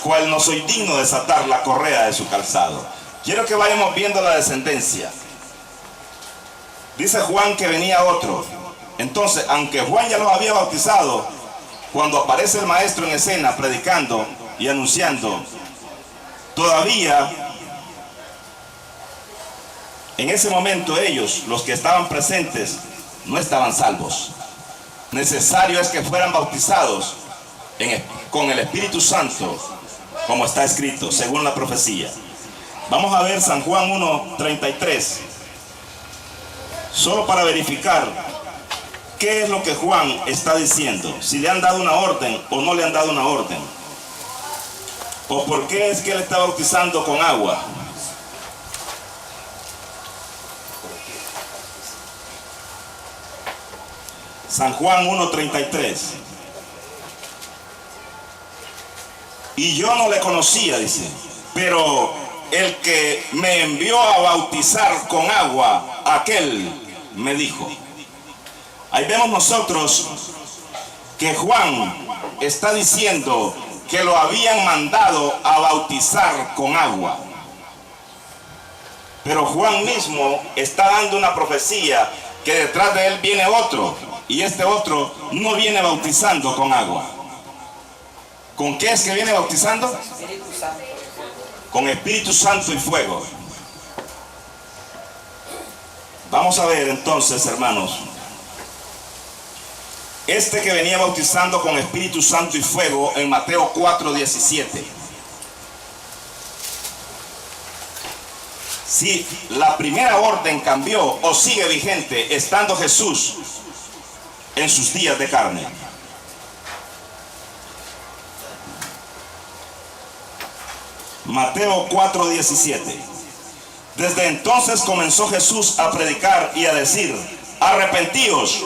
cual no soy digno de desatar la correa de su calzado. Quiero que vayamos viendo la descendencia. Dice Juan que venía otro. Entonces, aunque Juan ya los había bautizado, cuando aparece el maestro en escena predicando y anunciando, todavía en ese momento ellos, los que estaban presentes, no estaban salvos. Necesario es que fueran bautizados con el Espíritu Santo, como está escrito, según la profecía. Vamos a ver San Juan 1:33, solo para verificar qué es lo que Juan está diciendo, si le han dado una orden o no le han dado una orden, o por qué es que él está bautizando con agua. San Juan 1:33. Y yo no le conocía, dice, pero el que me envió a bautizar con agua, aquel me dijo. Ahí vemos nosotros que Juan está diciendo que lo habían mandado a bautizar con agua. Pero Juan mismo está dando una profecía que detrás de él viene otro, y este otro no viene bautizando con agua. ¿Con qué es que viene bautizando? Espíritu Santo. Con Espíritu Santo y fuego. Vamos a ver entonces, hermanos, este que venía bautizando con Espíritu Santo y fuego en Mateo 4:17. Si la primera orden cambió o sigue vigente estando Jesús en sus días de carne. Mateo 4:17. Desde entonces comenzó Jesús a predicar y a decir: arrepentíos,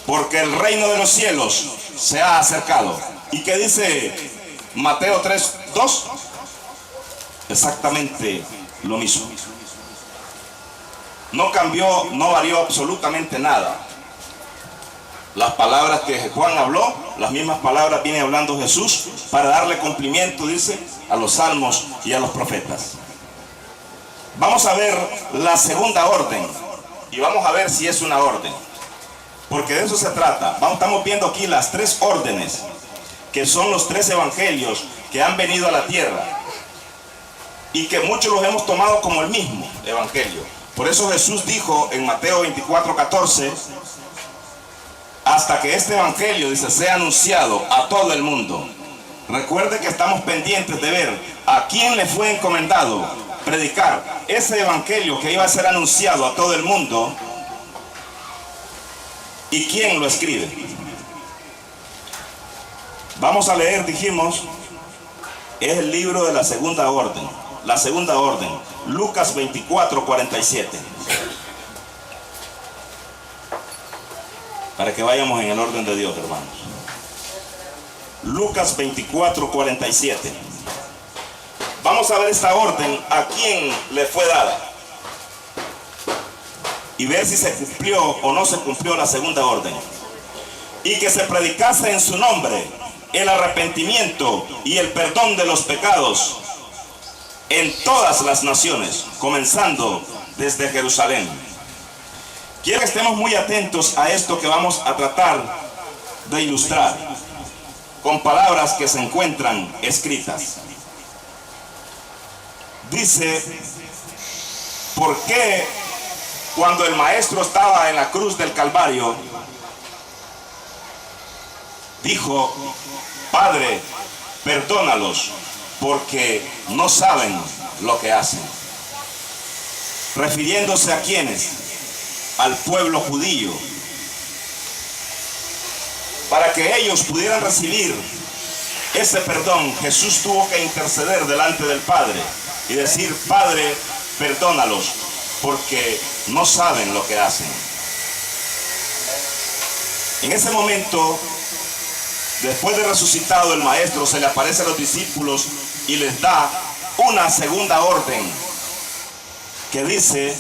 porque el reino de los cielos se ha acercado. ¿Y qué dice Mateo 3:2? Exactamente lo mismo. No cambió, no varió absolutamente nada. Las palabras que Juan habló, las mismas palabras viene hablando Jesús para darle cumplimiento, dice, a los salmos y a los profetas. Vamos a ver la segunda orden y vamos a ver si es una orden, porque de eso se trata. Estamos viendo aquí las tres órdenes, que son los tres evangelios que han venido a la tierra y que muchos los hemos tomado como el mismo evangelio. Por eso Jesús dijo en Mateo 24:14, hasta que este evangelio, dice, sea anunciado a todo el mundo. Recuerde que estamos pendientes de ver a quién le fue encomendado predicar ese evangelio que iba a ser anunciado a todo el mundo y quién lo escribe. Vamos a leer, dijimos, es el libro de la segunda orden. La segunda orden, Lucas 24:47. Para que vayamos en el orden de Dios, hermanos. Lucas 24:47. Vamos a ver esta orden, a quién le fue dada, y ver si se cumplió o no se cumplió la segunda orden. Y que se predicase en su nombre el arrepentimiento y el perdón de los pecados en todas las naciones, comenzando desde Jerusalén. Quiero que estemos muy atentos a esto que vamos a tratar de ilustrar con palabras que se encuentran escritas. Dice, ¿por qué cuando el maestro estaba en la cruz del Calvario dijo: Padre, perdónalos, porque no saben lo que hacen? Refiriéndose a quiénes, al pueblo judío, para que ellos pudieran recibir ese perdón. Jesús tuvo que interceder delante del Padre y decir: Padre, perdónalos, porque no saben lo que hacen. En ese momento, después de resucitado el maestro, se le aparece a los discípulos y les da una segunda orden que dice: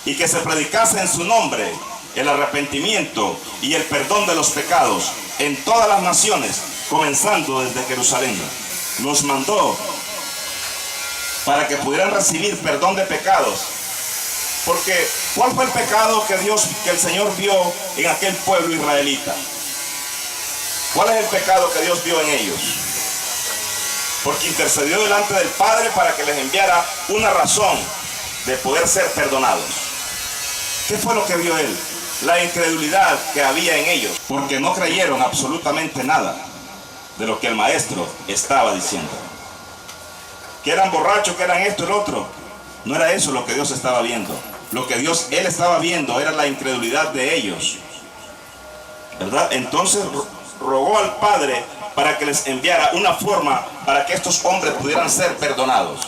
y que se predicase en su nombre el arrepentimiento y el perdón de los pecados en todas las naciones, comenzando desde Jerusalén. los mandó para que pudieran recibir perdón de pecados. Porque ¿cuál fue el pecado que el Señor vio en aquel pueblo israelita? ¿Cuál es el pecado que Dios vio en ellos? Porque intercedió delante del Padre para que les enviara una razón de poder ser perdonados. ¿Qué fue lo que vio Él? La incredulidad que había en ellos, porque no creyeron absolutamente nada de lo que el maestro estaba diciendo. Que eran borrachos, que eran esto y lo otro. No era eso lo que Dios estaba viendo. Lo que Él estaba viendo era la incredulidad de ellos, ¿verdad? Entonces rogó al Padre para que les enviara una forma para que estos hombres pudieran ser perdonados.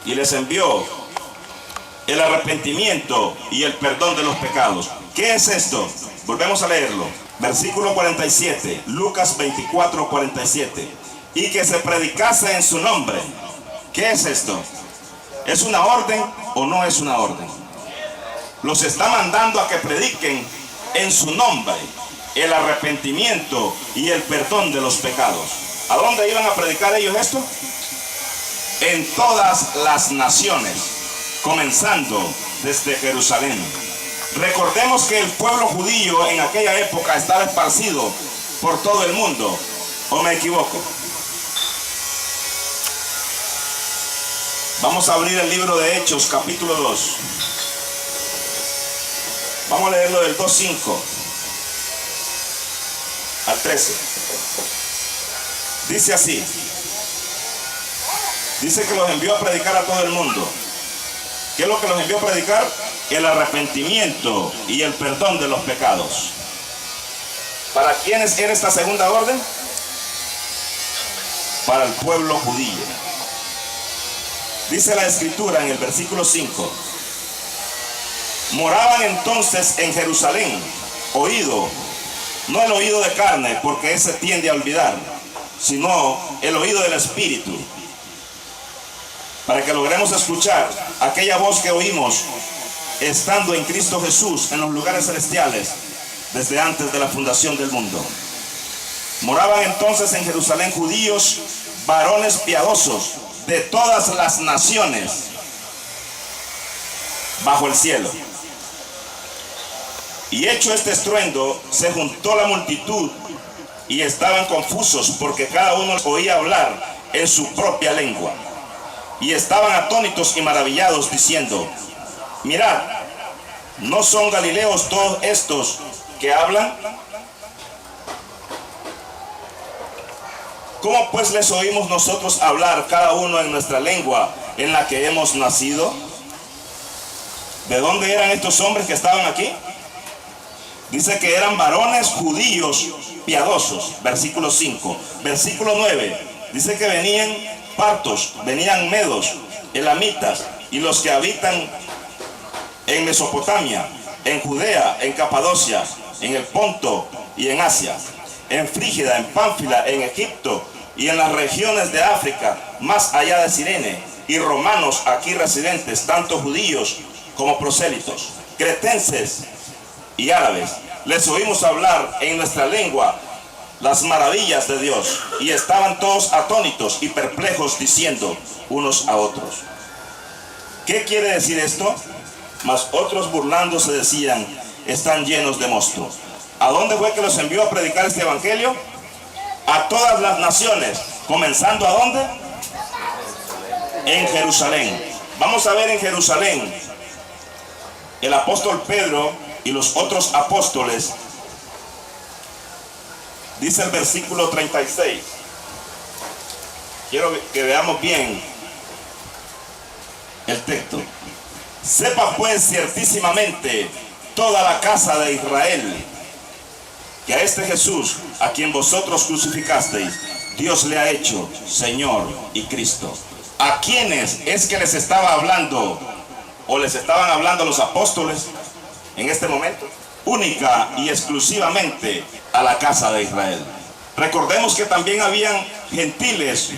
Y les envió el arrepentimiento y el perdón de los pecados. ¿Qué es esto? Volvemos a leerlo. Versículo 47, Lucas 24, 47. Y que se predicase en su nombre. ¿Qué es esto? ¿Es una orden o no es una orden? Los está mandando a que prediquen en su nombre el arrepentimiento y el perdón de los pecados. ¿A dónde iban a predicar ellos esto? En todas las naciones, comenzando desde Jerusalén. Recordemos que el pueblo judío en aquella época estaba esparcido por todo el mundo, ¿o me equivoco? Vamos a abrir el libro de Hechos, capítulo 2. Vamos a leerlo del 2:5 al 13. Dice así. Dice que los envió a predicar a todo el mundo. ¿Qué es lo que los envió a predicar? El arrepentimiento y el perdón de los pecados. ¿Para quiénes era esta segunda orden? Para el pueblo judío. Dice la Escritura en el versículo 5. Moraban entonces en Jerusalén, oído, no el oído de carne, porque ese tiende a olvidar, sino el oído del Espíritu, para que logremos escuchar aquella voz que oímos estando en Cristo Jesús en los lugares celestiales desde antes de la fundación del mundo. Moraban entonces en Jerusalén judíos, varones piadosos de todas las naciones bajo el cielo. Y hecho este estruendo, se juntó la multitud y estaban confusos, porque cada uno oía hablar en su propia lengua. Y estaban atónitos y maravillados, diciendo: mirad, ¿no son galileos todos estos que hablan? ¿Cómo pues les oímos nosotros hablar cada uno en nuestra lengua en la que hemos nacido? ¿De dónde eran estos hombres que estaban aquí? Dice que eran varones judíos piadosos, versículo 5. Versículo 9, dice que venían partos, venían medos, elamitas y los que habitan en Mesopotamia, en Judea, en Capadocia, en el Ponto y en Asia, en Frígida, en Pánfila, en Egipto y en las regiones de África, más allá de Cirene, y romanos aquí residentes, tanto judíos como prosélitos, cretenses y árabes. Les oímos hablar en nuestra lengua las maravillas de Dios, y estaban todos atónitos y perplejos, diciendo unos a otros: ¿qué quiere decir esto? Mas otros burlándose decían: están llenos de mosto. ¿A dónde fue que los envió a predicar este evangelio? A todas las naciones, comenzando ¿a dónde? En Jerusalén. Vamos a ver en Jerusalén, el apóstol Pedro y los otros apóstoles. Dice el versículo 36. Quiero que veamos bien el texto. Sepa pues ciertísimamente toda la casa de Israel que a este Jesús, a quien vosotros crucificasteis, Dios le ha hecho Señor y Cristo. ¿A quiénes es que les estaba hablando, o les estaban hablando los apóstoles en este momento? Única y exclusivamente a la casa de Israel. Recordemos que también habían gentiles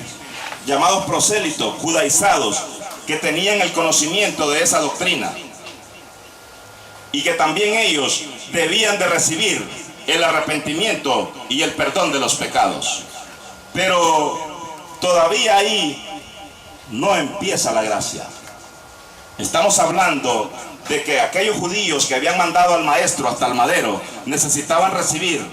llamados prosélitos, judaizados, que tenían el conocimiento de esa doctrina, y que también ellos debían de recibir el arrepentimiento y el perdón de los pecados. Pero todavía ahí no empieza la gracia. Estamos hablando de que aquellos judíos que habían mandado al maestro hasta el madero necesitaban recibir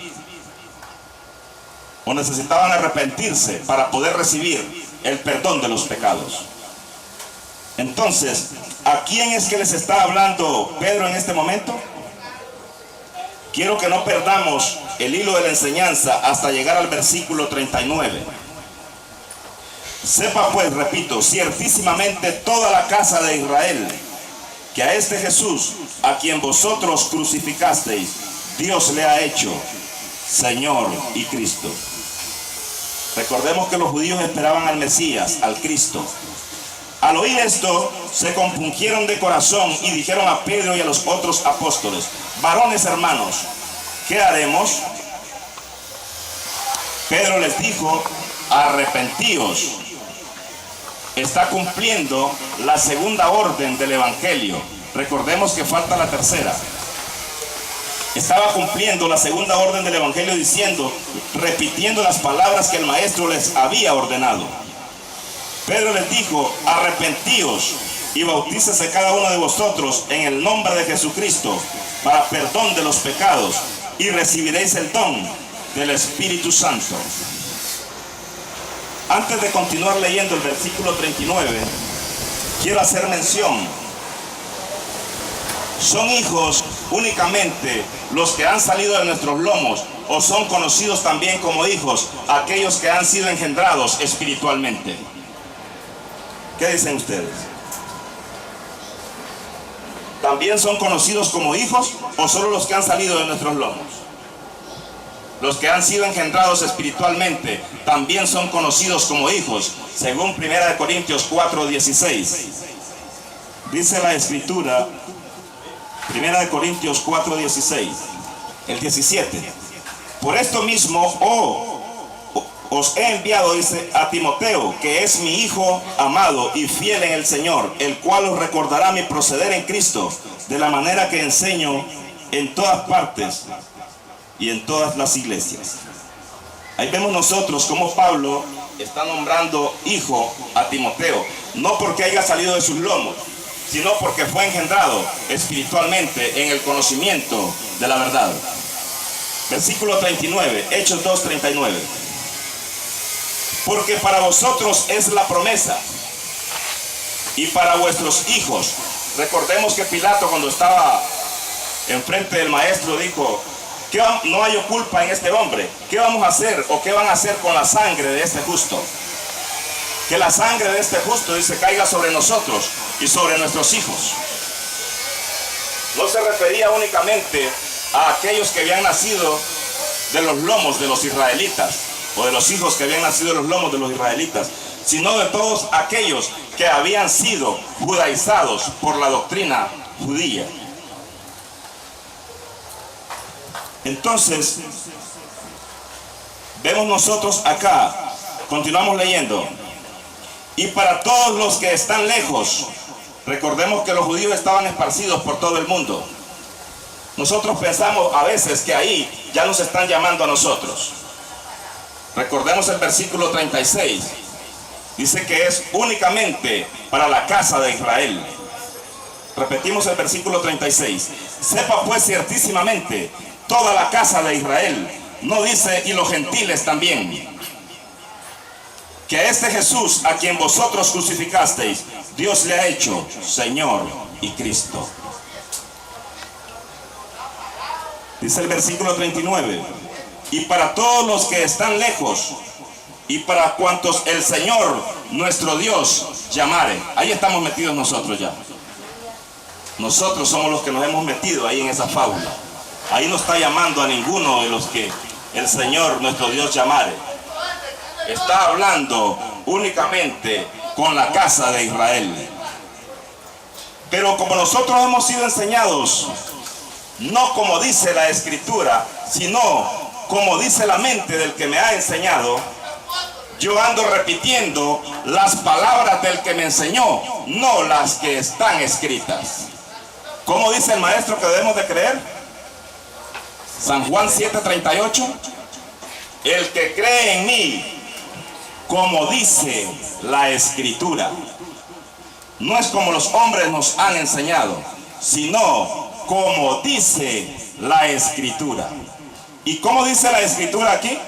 o necesitaban arrepentirse para poder recibir el perdón de los pecados. Entonces, ¿a quién es que les está hablando Pedro en este momento? Quiero que no perdamos el hilo de la enseñanza hasta llegar al versículo 39. Sepa pues, repito, ciertísimamente toda la casa de Israel, que a este Jesús, a quien vosotros crucificasteis, Dios le ha hecho Señor y Cristo. Recordemos que los judíos esperaban al Mesías, al Cristo. Al oír esto, se compungieron de corazón y dijeron a Pedro y a los otros apóstoles: varones hermanos, ¿qué haremos? Pedro les dijo: arrepentíos. Está cumpliendo la segunda orden del Evangelio. Recordemos que falta la tercera. Estaba cumpliendo la segunda orden del Evangelio diciendo, repitiendo las palabras que el maestro les había ordenado. Pedro les dijo: arrepentíos y bautícese cada uno de vosotros en el nombre de Jesucristo para perdón de los pecados, y recibiréis el don del Espíritu Santo. Antes de continuar leyendo el versículo 39, quiero hacer mención. ¿Son hijos únicamente los que han salido de nuestros lomos, o son conocidos también como hijos aquellos que han sido engendrados espiritualmente? ¿Qué dicen ustedes? ¿También son conocidos como hijos o solo los que han salido de nuestros lomos? Los que han sido engendrados espiritualmente también son conocidos como hijos, según 1 Corintios 4:16. Dice la Escritura, 1 Corintios 4:16, el 17. Por esto mismo, os he enviado, dice, a Timoteo, que es mi hijo amado y fiel en el Señor, el cual os recordará mi proceder en Cristo, de la manera que enseño en todas partes y en todas las iglesias. Ahí vemos nosotros cómo Pablo está nombrando hijo a Timoteo, no porque haya salido de sus lomos, sino porque fue engendrado espiritualmente en el conocimiento de la verdad. Versículo 39, Hechos 2:39. Porque para vosotros es la promesa, y para vuestros hijos. Recordemos que Pilato, cuando estaba enfrente del maestro, dijo: no hay culpa en este hombre. ¿Qué vamos a hacer o qué van a hacer con la sangre de este justo? Que la sangre de este justo, dice, caiga sobre nosotros y sobre nuestros hijos. No se refería únicamente a aquellos que habían nacido de los lomos de los israelitas, o de los hijos que habían nacido de los lomos de los israelitas, sino de todos aquellos que habían sido judaizados por la doctrina judía. Entonces, vemos nosotros acá, continuamos leyendo: y para todos los que están lejos. Recordemos que los judíos estaban esparcidos por todo el mundo. Nosotros pensamos a veces que ahí ya nos están llamando a nosotros. Recordemos el versículo 36. Dice que es únicamente para la casa de Israel. Repetimos el versículo 36. Sepa pues ciertísimamente toda la casa de Israel, no dice y los gentiles también, que a este Jesús, a quien vosotros crucificasteis, Dios le ha hecho Señor y Cristo. Dice el versículo 39, y para todos los que están lejos, y para cuantos el Señor nuestro Dios llamare. Ahí estamos metidos nosotros ya. Nosotros somos los que nos hemos metido ahí en esa fábula. Ahí no está llamando a ninguno de los que el Señor nuestro Dios llamare. Está hablando únicamente con la casa de Israel. Pero como nosotros hemos sido enseñados, no como dice la Escritura, sino como dice la mente del que me ha enseñado, yo ando repitiendo las palabras del que me enseñó, no las que están escritas. ¿Cómo dice el maestro que debemos de creer? San Juan 7:38, el que cree en mí, como dice la Escritura. No es como los hombres nos han enseñado, sino como dice la Escritura. ¿Y cómo dice la Escritura aquí?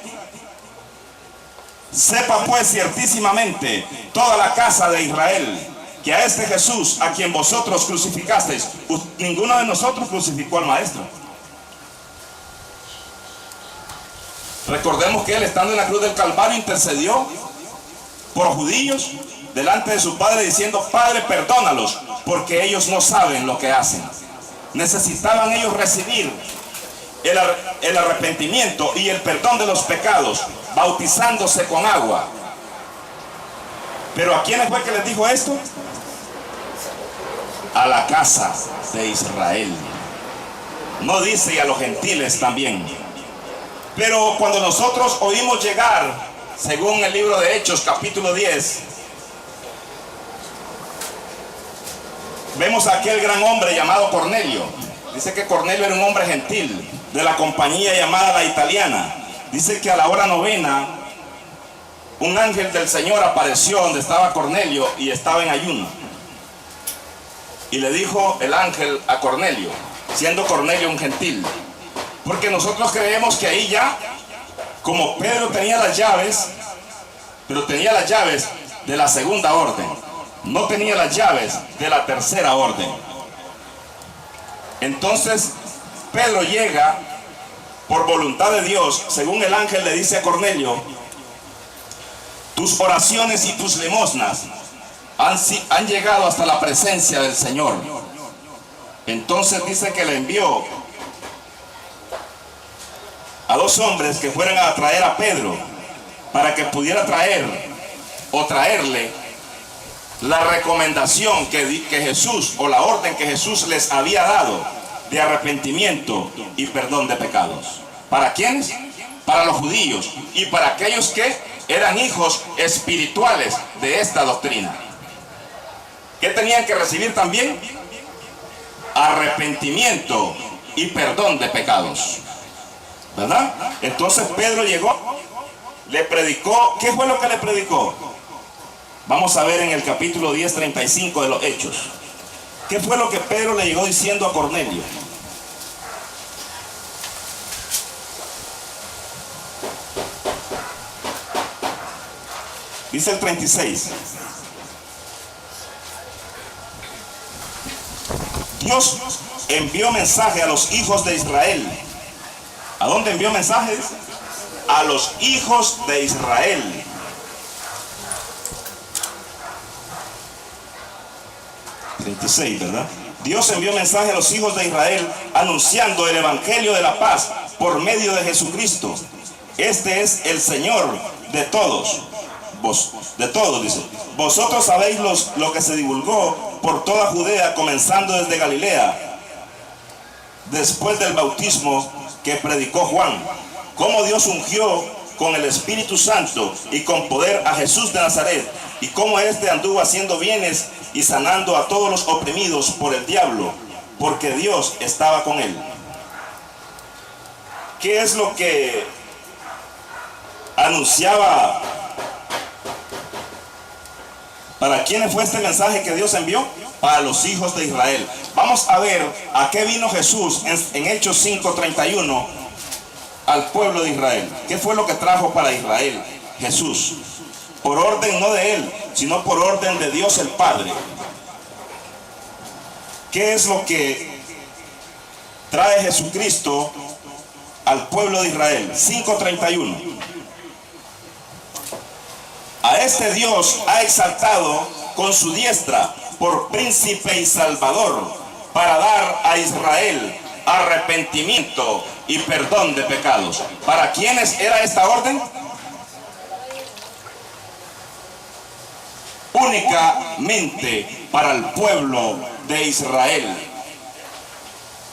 Sepa pues ciertísimamente toda la casa de Israel, que a este Jesús, a quien vosotros crucificasteis, ninguno de nosotros crucificó al Maestro. Recordemos que él, estando en la cruz del Calvario, intercedió por judíos delante de su Padre, diciendo: Padre, perdónalos, porque ellos no saben lo que hacen. Necesitaban ellos recibir el arrepentimiento y el perdón de los pecados, bautizándose con agua. ¿Pero a quiénes fue que les dijo esto? A la casa de Israel. No dice y a los gentiles también. Pero cuando nosotros oímos llegar, según el libro de Hechos, capítulo 10, vemos a aquel gran hombre llamado Cornelio. Dice que Cornelio era un hombre gentil, de la compañía llamada La Italiana. Dice que a la hora novena, un ángel del Señor apareció donde estaba Cornelio y estaba en ayuno. Y le dijo el ángel a Cornelio, siendo Cornelio un gentil, porque nosotros creemos que ahí ya, como Pedro tenía las llaves, pero tenía las llaves de la segunda orden, no tenía las llaves de la tercera orden. Entonces Pedro llega por voluntad de Dios, según el ángel le dice a Cornelio: tus oraciones y tus limosnas han llegado hasta la presencia del Señor. Entonces dice que le envió a dos hombres que fueran a traer a Pedro, para que pudiera traerle la recomendación que Jesús, o la orden que Jesús les había dado de arrepentimiento y perdón de pecados. ¿Para quiénes? Para los judíos y para aquellos que eran hijos espirituales de esta doctrina. ¿Qué tenían que recibir también? Arrepentimiento y perdón de pecados, ¿verdad? Entonces Pedro llegó, le predicó. ¿Qué fue lo que le predicó? Vamos a ver en el capítulo 10, 35 de los Hechos. ¿Qué fue lo que Pedro le llegó diciendo a Cornelio? Dice el 36. Dios envió mensaje a los hijos de Israel. ¿A dónde envió mensajes? A los hijos de Israel. ¿Verdad? Dios envió mensaje a los hijos de Israel anunciando el evangelio de la paz por medio de Jesucristo. Este es el Señor de todos. Dice. Vosotros sabéis lo que se divulgó por toda Judea, comenzando desde Galilea, después del bautismo que predicó Juan, cómo Dios ungió con el Espíritu Santo y con poder a Jesús de Nazaret, y cómo éste anduvo haciendo bienes y sanando a todos los oprimidos por el diablo, porque Dios estaba con él. ¿Qué es lo que anunciaba? ¿Para quiénes fue este mensaje que Dios envió? Para los hijos de Israel. Vamos a ver a qué vino Jesús en Hechos 5:31 al pueblo de Israel. ¿Qué fue lo que trajo para Israel Jesús? Por orden no de él, sino por orden de Dios el Padre. ¿Qué es lo que trae Jesucristo al pueblo de Israel? 5:31. A este Dios ha exaltado con su diestra por príncipe y salvador, para dar a Israel arrepentimiento y perdón de pecados. ¿Para quiénes era esta orden? Únicamente para el pueblo de Israel.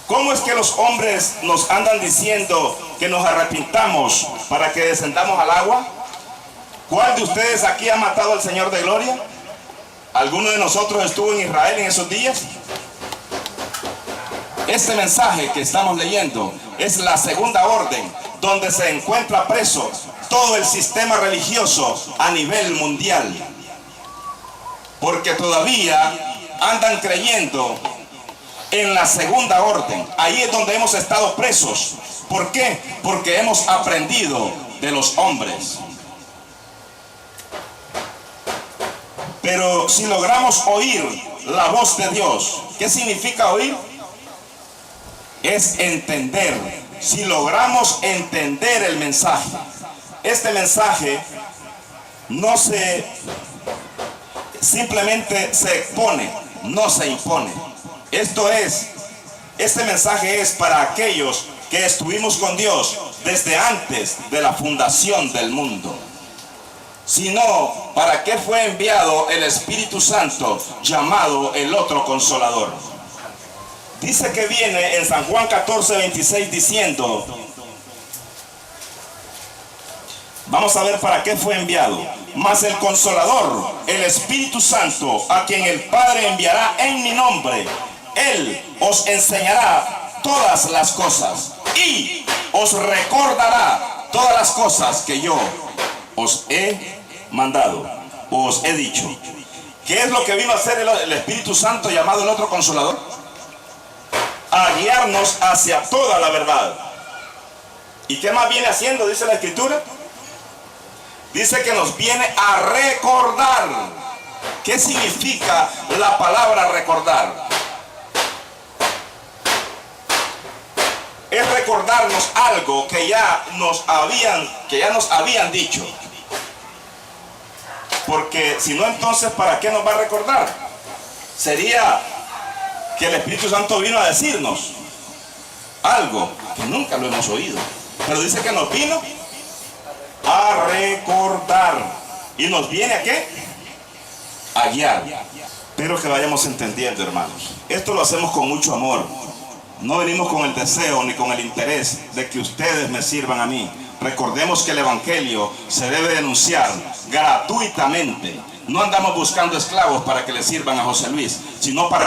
¿Cómo es que los hombres nos andan diciendo que nos arrepintamos para que descendamos al agua? ¿Cuál de ustedes aquí ha matado al Señor de gloria? ¿Alguno de nosotros estuvo en Israel en esos días? Este mensaje que estamos leyendo es la segunda orden, donde se encuentra preso todo el sistema religioso a nivel mundial. Porque todavía andan creyendo en la segunda orden. Ahí es donde hemos estado presos. ¿Por qué? Porque hemos aprendido de los hombres. Pero si logramos oír la voz de Dios, ¿qué significa oír? Es entender. Si logramos entender el mensaje, este mensaje no simplemente se expone, no se impone. Este mensaje es para aquellos que estuvimos con Dios desde antes de la fundación del mundo. Si no, ¿para qué fue enviado el Espíritu Santo llamado el otro Consolador? Dice que viene en San Juan 14:26 diciendo, vamos a ver para qué fue enviado. Mas el Consolador, el Espíritu Santo, a quien el Padre enviará en mi nombre, Él os enseñará todas las cosas y os recordará todas las cosas que yo os he mandado, os he dicho. ¿Qué es lo que vino a hacer el Espíritu Santo llamado el otro Consolador? A guiarnos hacia toda la verdad. ¿Y qué más viene haciendo? Dice la Escritura. Dice que nos viene a recordar. ¿Qué significa la palabra recordar? Es recordarnos algo que ya nos habían dicho. Porque si no, entonces ¿para qué nos va a recordar? Sería que el Espíritu Santo vino a decirnos algo que nunca lo hemos oído. Pero dice que nos vino a recordar. ¿Y nos viene a qué? A guiar. Espero que vayamos entendiendo, hermanos. Esto lo hacemos con mucho amor. No venimos con el deseo ni con el interés de que ustedes me sirvan a mí. Recordemos que el Evangelio se debe denunciar gratuitamente. No andamos buscando esclavos para que le sirvan a José Luis, sino para